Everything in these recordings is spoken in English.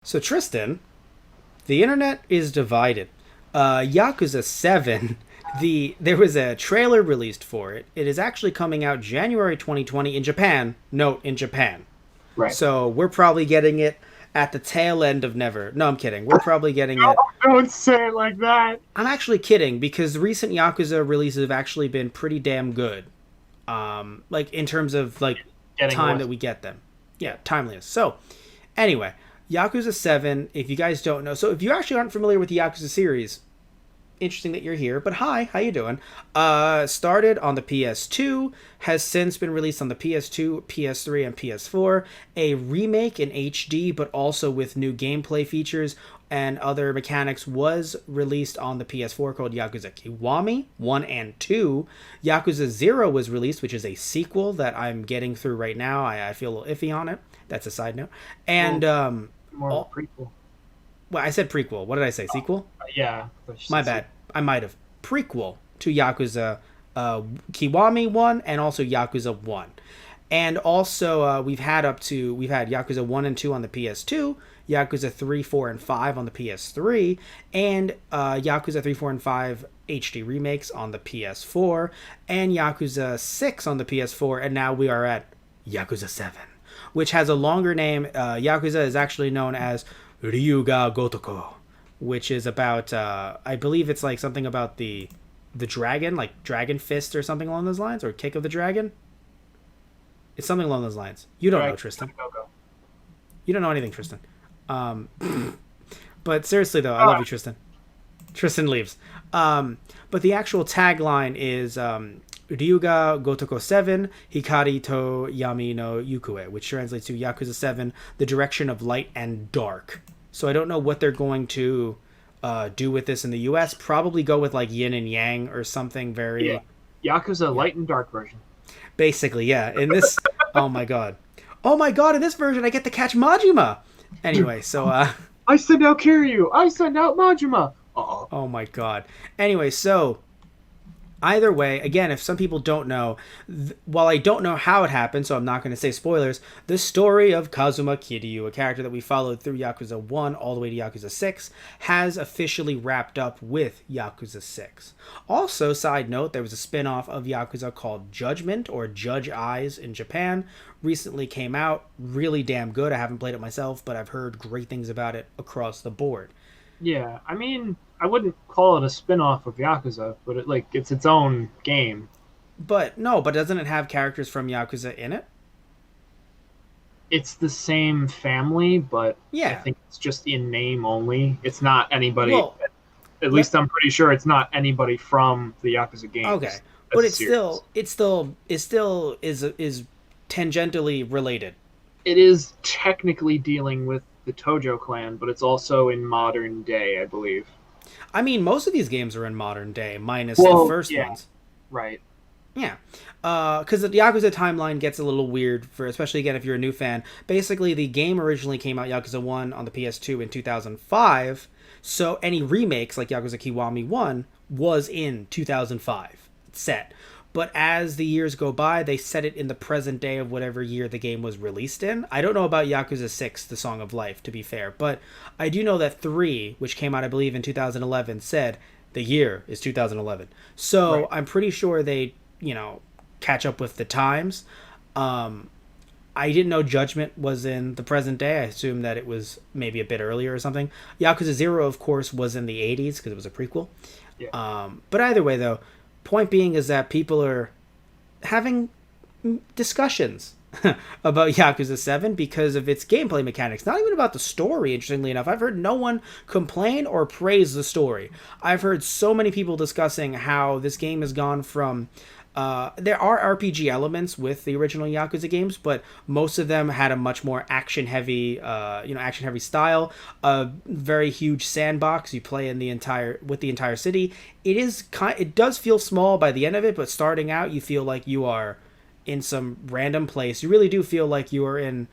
So Tristan, the internet is divided. Yakuza 7, there was a trailer released for it. It is actually coming out January 2020 in Japan. Note, in Japan. Right. So we're probably getting it at the tail end of never. No, I'm kidding. We're probably getting No, it. don't say it like that. I'm actually kidding because recent Yakuza releases have actually been pretty damn good. Like in terms of like Getting time more. that we get them. Yeah, timeliness. So anyway, Yakuza 7, if you guys don't know, so if you actually aren't familiar with the Yakuza series, interesting that you're here, but hi, how you doing? Started on the PS2, has since been released on the PS2, PS3, and PS4. A remake in HD, but also with new gameplay features and other mechanics, was released on the PS4 called Yakuza Kiwami 1 and 2. Yakuza 0 was released, which is a sequel that I'm getting through right now. I feel a little iffy on it. That's a side note. And, Well, more of a all, prequel. well, I said prequel. What did I say? Sequel? Yeah. My bad. I might have. Prequel to Yakuza Kiwami 1 and also Yakuza 1. And also, we've had Yakuza 1 and 2 on the PS2, Yakuza 3, 4, and 5 on the PS3, and Yakuza 3, 4, and 5 HD remakes on the PS4, and Yakuza 6 on the PS4, and now we are at Yakuza 7, which has a longer name. Yakuza is actually known as Ryuga Gotoko, which is about I believe it's like something about the dragon, like Dragon Fist or something along those lines, or Kick of the Dragon. It's something along those lines. You don't know, Right. Tristan. Go, go. You don't know anything, Tristan. Um, but seriously though, I love Ah, you, Tristan. Tristan leaves. But the actual tagline is Ryuga Gotoko 7, Hikari to Yami no Yukue, which translates to Yakuza 7, the direction of light and dark. So I don't know what they're going to do with this in the US. Probably go with like yin and yang or something yeah. very. Yakuza Yeah. Light and Dark version. Basically, yeah. In this. Oh my god. Oh my god, in this version I get to catch Majima! Anyway, so I send out Kiryu. I send out Majima. Uh-oh. oh my god. Anyway, so either way, again, if some people don't know, while I don't know how it happened, so I'm not going to say spoilers, the story of Kazuma Kiryu, a character that we followed through Yakuza 1 all the way to Yakuza 6, has officially wrapped up with Yakuza 6. Also, side note, there was a spin off of Yakuza called Judgment, or Judge Eyes in Japan, recently came out. Really damn good. I haven't played it myself, but I've heard great things about it across the board. Yeah. I mean, I wouldn't call it a spin-off of Yakuza, but it's its own game. But no, but doesn't it have characters from Yakuza in it? It's the same family, but I Yeah. think it's just in name only. It's not anybody. Well, At let least I'm pretty sure it's not anybody from the Yakuza okay, games but as a series. it still is tangentially related. It is technically dealing with the Tojo clan, but it's also in modern day, I believe. I mean, most of these games are in modern day, minus the Well, first yeah, ones. right. Yeah, because the Yakuza timeline gets a little weird for, especially again if you're a new fan. Basically, the game originally came out Yakuza 1 on the PS2 in 2005, so any remakes like Yakuza Kiwami 1 was in 2005 set. But as the years go by, they set it in the present day of whatever year the game was released in. I don't know about Yakuza 6, The Song of Life, to be fair, but I do know that 3, which came out, I believe, in 2011, said the year is 2011. So Right. I'm pretty sure they, catch up with the times. Um, I didn't know Judgment was in the present day. I assumed that it was maybe a bit earlier or something. Yakuza 0, of course, was in the 80s because it was a prequel. Yeah. But either way, though, point being is that people are having discussions about Yakuza 7 because of its gameplay mechanics. Not even about the story, interestingly enough. I've heard no one complain or praise the story. I've heard so many people discussing how this game has gone from. There are RPG elements with the original Yakuza games, but most of them had a much more action heavy style. A very huge sandbox. You play in the entire city. It does feel small by the end of it, but starting out, you feel like you are in some random place. You really do feel like you are in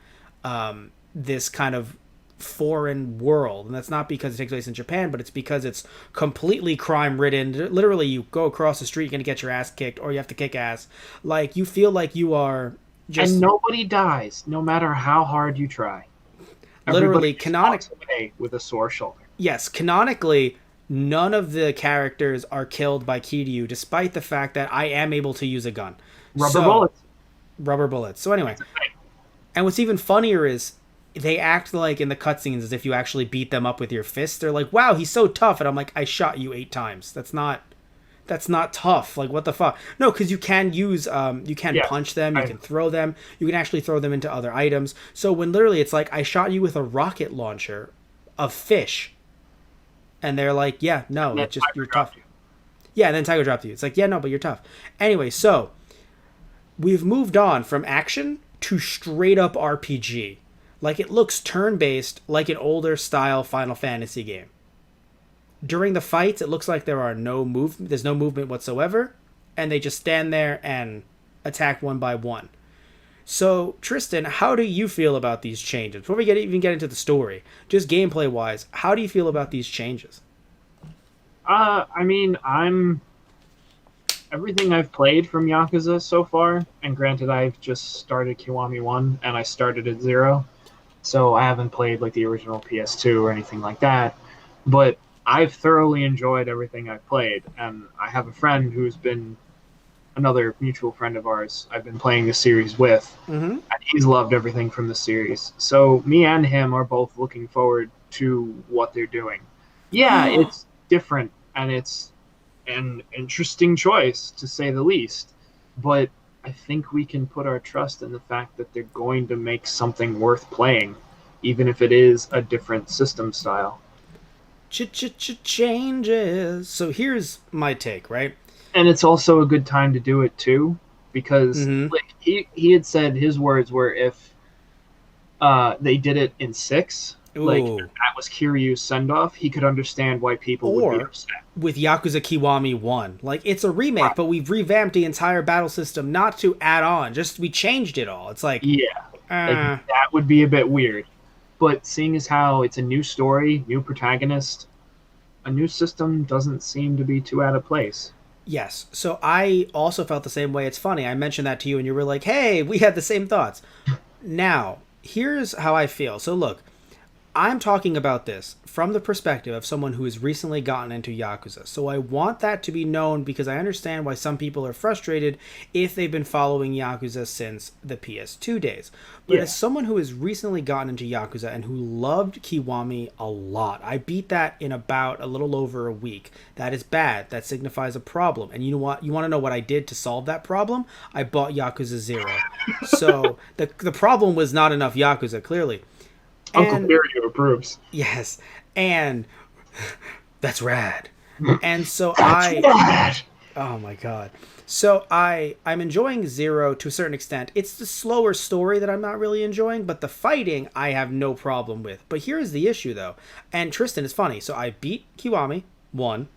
this kind of foreign world, and that's not because it takes place in Japan, but it's because it's completely crime ridden. Literally, you go across the street, you're gonna get your ass kicked, or you have to kick ass. Like you feel like you are And just nobody dies, no matter how hard you try. Everybody literally just walks canonic. away. away with a sore shoulder. Yes, canonically, none of the characters are killed by Kiryu, despite the fact that I am able to use a gun. Rubber So, bullets. rubber bullets. So anyway, That's a thing. and what's even funnier is they act like in the cutscenes as if you actually beat them up with your fist. They're like, "Wow, he's so tough," and I'm like, "I shot you 8 times. That's not tough. Like, what the fuck?" No, because you can use, you can Yeah, punch them, you I, can throw them, you can actually throw them into other items. So when literally it's like, I shot you with a rocket launcher of fish, and they're like, "Yeah, no, that it's just tiger you're tough." dropped you. Yeah, and then Tiger dropped you. It's like, "Yeah, no, but you're tough." Anyway, so we've moved on from action to straight up RPG. Like, it looks turn based, like an older style Final Fantasy game. During the fights, it looks like there's no movement whatsoever, and they just stand there and attack one by one. So, Tristan, how do you feel about these changes? Before we even get into the story, just gameplay wise, how do you feel about these changes? I mean, I'm everything I've played from Yakuza so far, and granted, I've just started Kiwami 1 and I started at 0, so I haven't played like the original PS2 or anything like that. But I've thoroughly enjoyed everything I've played, and I have a friend who's been another mutual friend of ours I've been playing the series with, Mm-hmm. and he's loved everything from the series. So me and him are both looking forward to what they're doing. Yeah, it's different and it's an interesting choice to say the least, but I think we can put our trust in the fact that they're going to make something worth playing, even if it is a different system style. Changes. So here's my take, right? And it's also a good time to do it too, because Mm-hmm. like he had said his words were if they did it in 6, like Ooh. that was Kiryu's send off, he could understand why people would be Or upset. with Yakuza Kiwami 1. Like, it's a remake, Right. but we've revamped the entire battle system not to add on, just we changed it all. It's like, Yeah, like uh, that would be a bit weird. But seeing as how it's a new story, new protagonist, a new system doesn't seem to be too out of place. yes. So I also felt the same way. It's funny. I mentioned that to you, and you were like, hey, we had the same thoughts. Now, here's how I feel. So, look, I'm talking about this from the perspective of someone who has recently gotten into Yakuza. So I want that to be known because I understand why some people are frustrated if they've been following Yakuza since the PS2 days. But Yeah. as someone who has recently gotten into Yakuza and who loved Kiwami a lot, I beat that in about a little over a week. That is bad. That signifies a problem. And you know what? You want to know what I did to solve that problem? I bought Yakuza 0. So the problem was not enough Yakuza, clearly. Uncle And Kiryu approves. yes, and that's rad. And so That's bad. oh my god. So I'm enjoying 0 to a certain extent. It's the slower story that I'm not really enjoying, but the fighting I have no problem with. But here's the issue though. And Tristan is funny. So I beat Kiwami 1.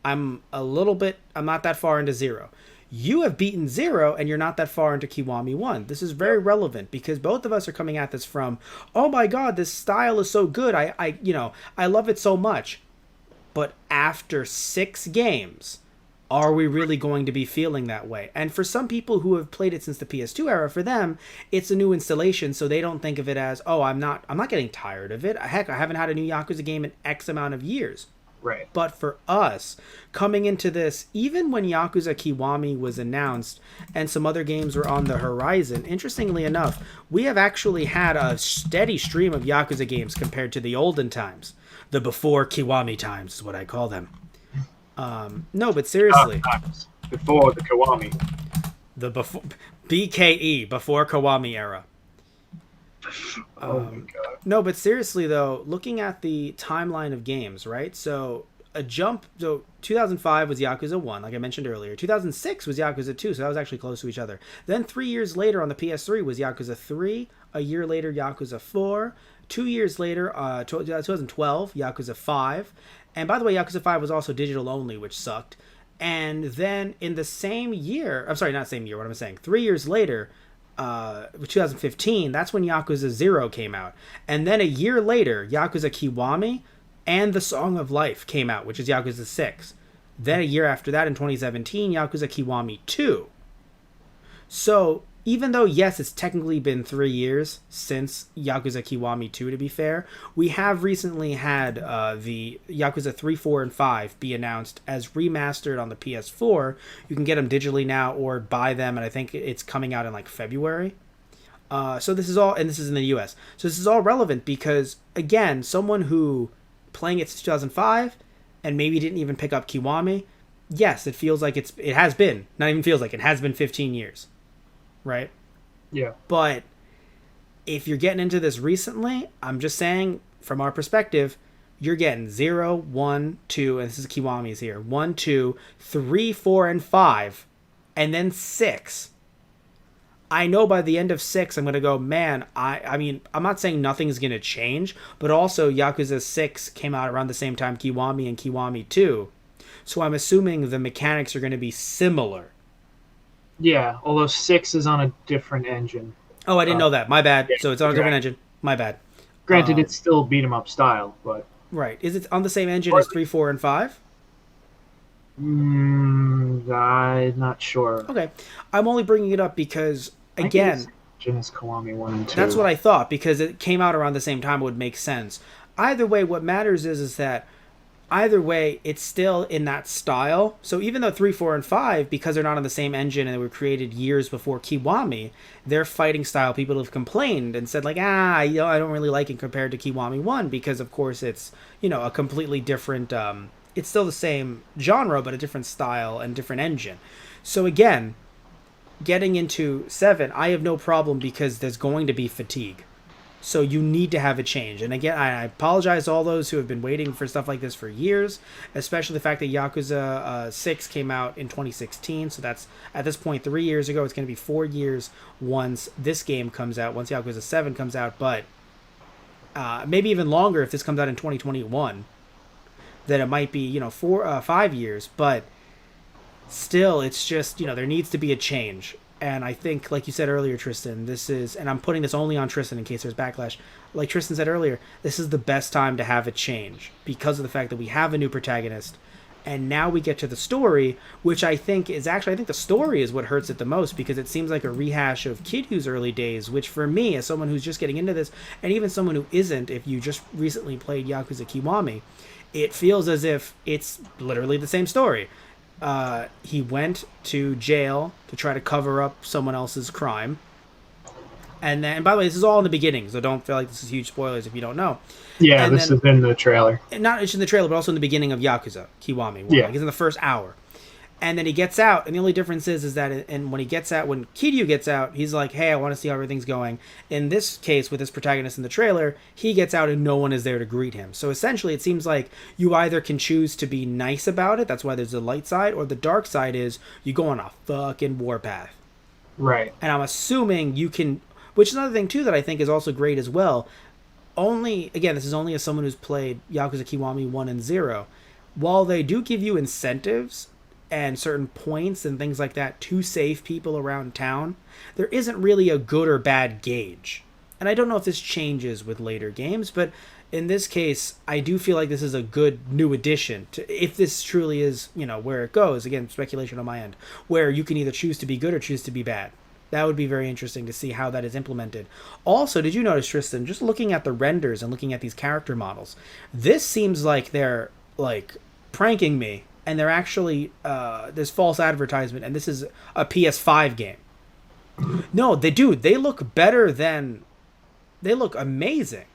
I'm not that far into 0. You have beaten 0 and you're not that far into Kiwami 1. This is very relevant because both of us are coming at this from, oh my god, this style is so good. I love it so much. But after 6 games, are we really going to be feeling that way? And for some people who have played it since the PS2 era, for them, it's a new installation, so they don't think of it as, oh, I'm not getting tired of it. Heck, I haven't had a new Yakuza game in X amount of years. Right. But for us, coming into this, even when Yakuza Kiwami was announced and some other games were on the horizon, interestingly enough, we have actually had a steady stream of Yakuza games compared to the olden times. The before Kiwami times is what I call them. No, but seriously, Times before the Kiwami. the before BKE, before Kiwami era. Oh my god. No, but seriously though, looking at the timeline of games, right? So 2005 was Yakuza 1, like I mentioned earlier. 2006 was Yakuza 2, so that was actually close to each other. Then 3 years later on the PS3 was Yakuza 3. A year later, Yakuza 4. 2 years later, 2012, Yakuza 5. And by the way, Yakuza 5 was also digital only, which sucked. And then in the same year, I'm sorry, not same year, what am I saying? 3 years later, 2015, that's when Yakuza 0 came out. And then a year later, Yakuza Kiwami and The Song of Life came out, which is Yakuza 6. Then a year after that, in 2017, Yakuza Kiwami 2. So even though, yes, it's technically been 3 years since Yakuza Kiwami 2, to be fair, we have recently had the Yakuza 3, 4, and 5 be announced as remastered on the PS4. You can get them digitally now or buy them, and I think it's coming out in like February. So this is all, and this is in the US. So this is all relevant because, again, someone who playing it since 2005 and maybe didn't even pick up Kiwami, yes, it feels like it has been, not even feels like, it has been 15 years. Right? Yeah. But if you're getting into this recently, I'm just saying, from our perspective, you're getting 0, 1, 2, and this is Kiwami's here. 1, 2, 3, 4, and 5, and then 6. I know by the end of 6, I'm going to go, man, I mean, I'm not saying nothing's going to change, but also Yakuza 6 came out around the same time Kiwami and Kiwami 2. So I'm assuming the mechanics are going to be similar. Yeah, although 6 is on a different engine. Oh, I didn't know that. My bad. Yeah, So it's on a different engine. My bad. Granted, it's still beat 'em up style, but right. Is it on the same engine as 3, 4, and 5? I'm not sure. Okay. I'm only bringing it up because, again, engine is Kiwami 1 and 2. that's what I thought, because it came out around the same time. It would make sense. Either way, what matters is that either way, it's still in that style. So even though 3, 4, and 5, because they're not on the same engine and they were created years before Kiwami, their fighting style, people have complained and said, like, I don't really like it compared to Kiwami 1 because, of course, it's, a completely different, it's still the same genre, but a different style and different engine. So again, getting into 7, I have no problem because there's going to be fatigue. So you need to have a change. And again, I apologize to all those who have been waiting for stuff like this for years, especially the fact that Yakuza 6 came out in 2016. So that's, at this point, 3 years ago. It's going to be 4 years once this game comes out, once Yakuza 7 comes out. But maybe even longer if this comes out in 2021. Then it might be, 5 years. But still, it's just, there needs to be a change. And I think, like you said earlier, Tristan, this is, and I'm putting this only on Tristan in case there's backlash. Like Tristan said earlier, this is the best time to have a change because of the fact that we have a new protagonist. And now we get to the story, which I think the story is what hurts it the most because it seems like a rehash of Kiryu's early days, which for me, as someone who's just getting into this, and even someone who isn't, if you just recently played Yakuza Kiwami, it feels as if it's literally the same story. He went to jail to try to cover up someone else's crime. And then, by the way, this is all in the beginning, so don't feel like this is huge spoilers if you don't know. Yeah, and this is in the trailer. Not just in the trailer, but also in the beginning of Yakuza Kiwami 1. Yeah. Like, it's in the first hour. And then he gets out, and the only difference is that when he gets out, when Kiryu gets out, he's like, hey, I want to see how everything's going. In this case, with this protagonist in the trailer, he gets out and no one is there to greet him. So essentially, it seems like you either can choose to be nice about it, that's why there's the light side, or the dark side is you go on a fucking warpath. Right. And I'm assuming you can, which is another thing, too, that I think is also great as well. This is only as someone who's played Yakuza Kiwami 1 and 0. While they do give you incentives and certain points and things like that to save people around town, there isn't really a good or bad gauge. And I don't know if this changes with later games, but in this case, I do feel like this is a good new addition to, if this truly is, where it goes. Again, speculation on my end, where you can either choose to be good or choose to be bad. That would be very interesting to see how that is implemented. Also, did you notice, Tristan, just looking at the renders and looking at these character models, this seems like they're, pranking me, and they're actually, there's false advertisement, and this is a PS5 game. No, they look better than, they look amazing.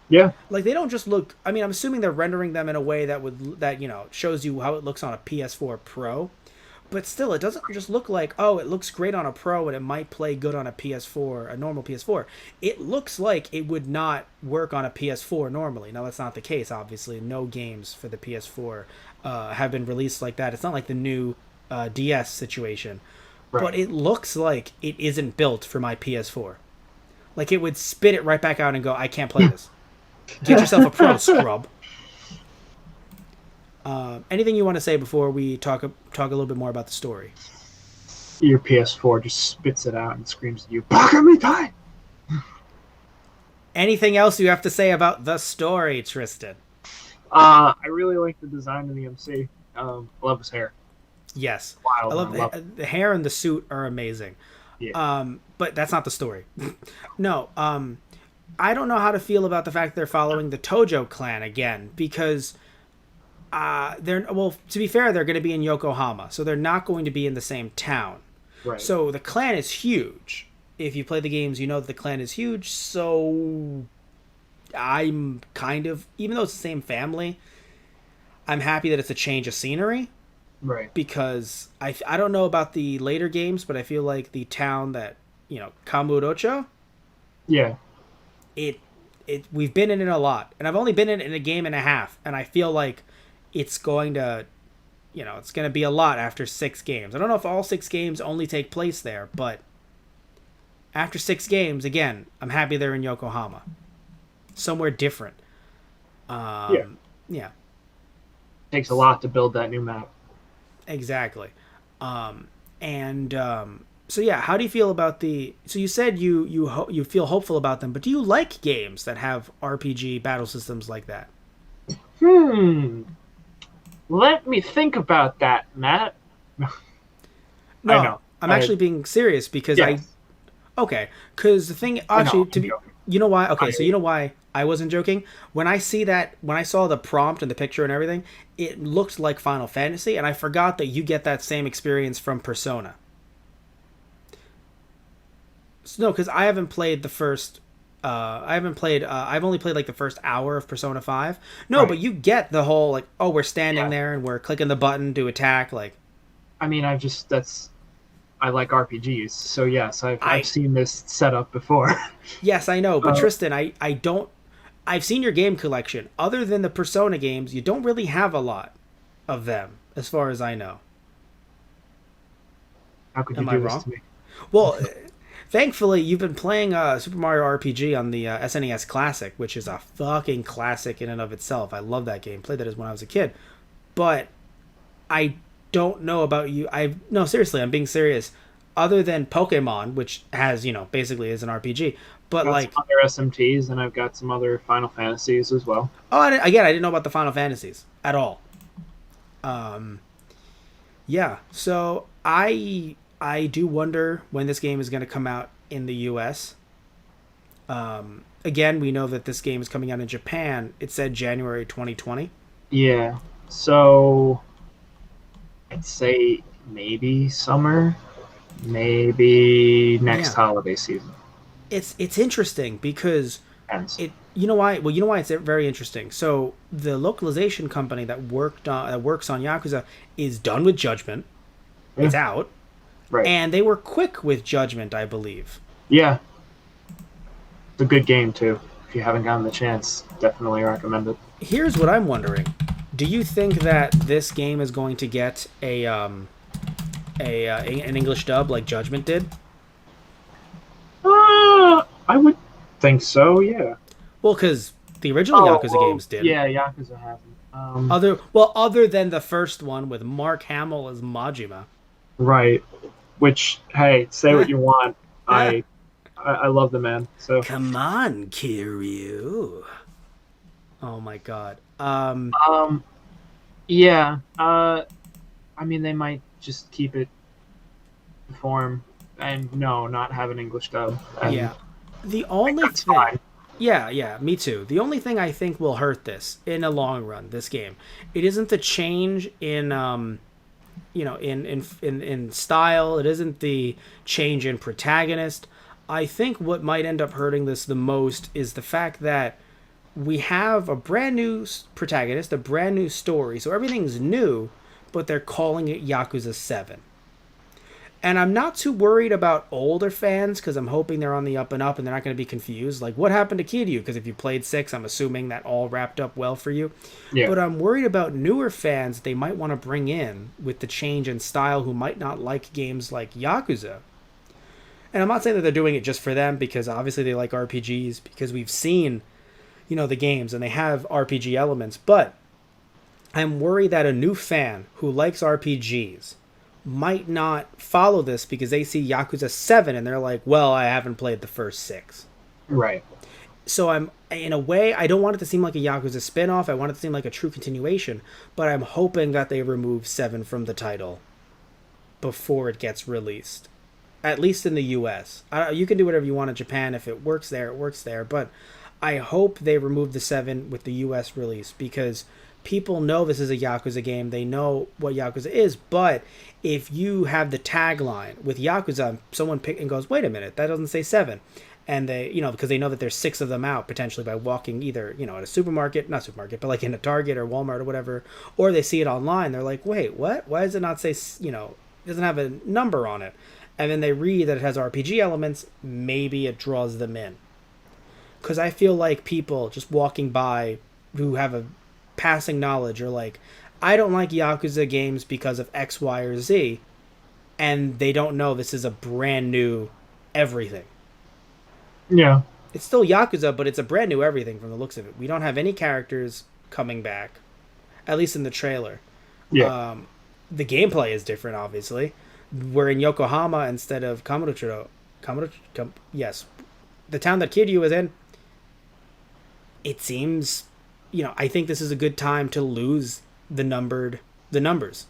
Yeah. Like, they don't just look, I'm assuming they're rendering them in a way that shows you how it looks on a PS4 Pro. But still, it doesn't just look like, it looks great on a Pro and it might play good on a PS4, a normal PS4. It looks like it would not work on a PS4 normally. Now, that's not the case, obviously. No games for the PS4 have been released like that. It's not like the new DS situation. Right. But it looks like it isn't built for my PS4. Like, it would spit it right back out and go, I can't play this. Get yourself a Pro, scrub. Anything you want to say before we talk a little bit more about the story? Your PS4 just spits it out and screams at you, "Baka me time!" Anything else you have to say about the story, Tristan? I really like the design of the MC. I love his hair. Yes. Wild, I love the hair and the suit are amazing. Yeah. But that's not the story. No, I don't know how to feel about the fact they're following the Tojo clan again because they're well. To be fair, they're going to be in Yokohama, so they're not going to be in the same town. Right. So the clan is huge. If you play the games, you know that the clan is huge. So I'm kind of, even though it's the same family, I'm happy that it's a change of scenery Right. because I don't know about the later games, but I feel like the town that Kamurocho, Yeah. it we've been in it a lot, and I've only been in it in a game and a half, and I feel like it's going to it's going to be a lot after 6 games. I don't know if all 6 games only take place there, but after 6 games, again, I'm happy they're in Yokohama, somewhere different. Yeah. Yeah, Takes a lot to build that new map. exactly. And so yeah, how do you feel about the? So you said you feel hopeful about them, but do you like games that have RPG battle systems like that? Hmm. Let me think about that, Matt. I No, know. I'm actually being serious because Yes. because the thing I know. actually I'm to be, joking. you know why? Okay, so I, you know why I wasn't joking when I saw the prompt and the picture and everything, it looked like Final Fantasy, and I forgot that you get that same experience from Persona. So, no, because I haven't played the first. I haven't played. I've only played like the first hour of Persona 5. No, right. but you get the whole like, oh, we're standing Yeah. there and we're clicking the button to attack. Like, I mean, I like RPGs, so yes, I've I seen this setup before. yes, I know, but uh, Tristan, I don't. I've seen your game collection. Other than the Persona games, you don't really have a lot of them, as far as I know. how could you Am I do this wrong? to me? Well, thankfully, you've been playing Super Mario RPG on the SNES Classic, which is a fucking classic in and of itself. I love that game. Played that as when I was a kid. But I don't know about you. I no, seriously, I'm being serious. Other than Pokemon, which has basically is an RPG, but Got some like, other SMTs, and I've got some other Final Fantasies as well. oh, again, I didn't know about the Final Fantasies at all. Um, yeah, so I do wonder when this game is going to come out in the U.S. Again, we know that this game is coming out in Japan. It said January 2020. Yeah. So I'd say maybe summer, maybe next Yeah, holiday season. it's interesting because Depends. it you know why well you know why it's very interesting. So the localization company that works on Yakuza is done with Judgment. Yeah. It's out, Right. and they were quick with Judgment, I believe. Yeah. It's a good game too. If you haven't gotten the chance, definitely recommend it. Here's what I'm wondering: do you think that this game is going to get an English dub like Judgment did? I would think so. Yeah. Well, because the original Yakuza Well, games didn't. yeah. Yakuza hasn't. Other than the first one with Mark Hamill as Majima. Right. Which, hey, say Eh, what you want. eh. I love the man. So, Come on, Kiryu. Oh my god. um, yeah. I mean, they might just keep it the form and no, not have an English dub. And Yeah. The I think only that's thing. fine. Yeah, me too. The only thing I think will hurt this in the long run, this game, it isn't the change in in style. It isn't the change in protagonist. I think what might end up hurting this the most is the fact that we have a brand new protagonist, a brand new story, so everything's new, but they're calling it Yakuza 7. And I'm not too worried about older fans because I'm hoping they're on the up and up and they're not going to be confused. Like, what happened to Kiryu? Because if you played 6, I'm assuming that all wrapped up well for you. Yeah. But I'm worried about newer fans that they might want to bring in with the change in style who might not like games like Yakuza. And I'm not saying that they're doing it just for them because obviously they like RPGs because we've seen, the games and they have RPG elements. But I'm worried that a new fan who likes RPGs might not follow this because they see Yakuza 7 and they're like, well, I haven't played the first 6. Right. So I'm, in a way, I don't want it to seem like a Yakuza spin-off. I want it to seem like a true continuation, but I'm hoping that they remove 7 from the title before it gets released. at least in the U.S. You can do whatever you want in Japan. If it works there, it works there. But I hope they remove the 7 with the U.S. release, because people know this is a Yakuza game. They know what Yakuza is. But if you have the tagline with Yakuza, someone pick and goes, wait a minute, that doesn't say 7. And they, because they know that there's 6 of them out potentially by walking either, at a supermarket, not supermarket, but like in a Target or Walmart or whatever, or they see it online. They're like, wait, what? Why does it not say, it doesn't have a number on it? And then they read that it has RPG elements. Maybe it draws them in. Because I feel like people just walking by who have a passing knowledge are like, I don't like Yakuza games because of X, Y, or Z. And they don't know this is a brand new everything. Yeah. It's still Yakuza, but it's a brand new everything from the looks of it. We don't have any characters coming back, at least in the trailer. Yeah. The gameplay is different, obviously. We're in Yokohama instead of Kamurocho. Yes. The town that Kiryu is in. It seems, I think this is a good time to lose the numbers.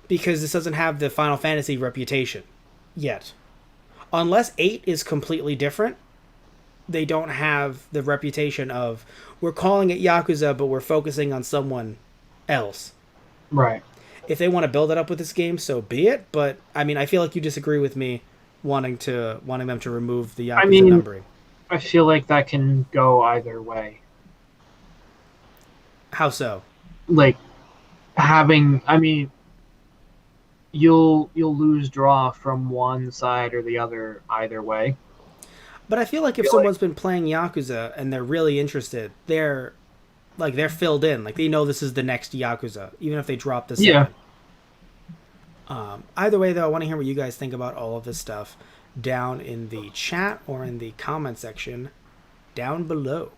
Because this doesn't have the Final Fantasy reputation yet. Unless 8 is completely different, they don't have the reputation of, we're calling it Yakuza, but we're focusing on someone else. Right. If they want to build it up with this game, so be it. But, I feel like you disagree with me wanting them to remove the Yakuza numbering. I feel like that can go either way. How so? Like, you'll lose draw from one side or the other either way. But I feel like if someone's been playing Yakuza and they're really interested, they're filled in. Like, they know this is the next Yakuza, even if they drop the 7. Yeah. Either way, though, I want to hear what you guys think about all of this stuff down in the chat or in the comment section down below.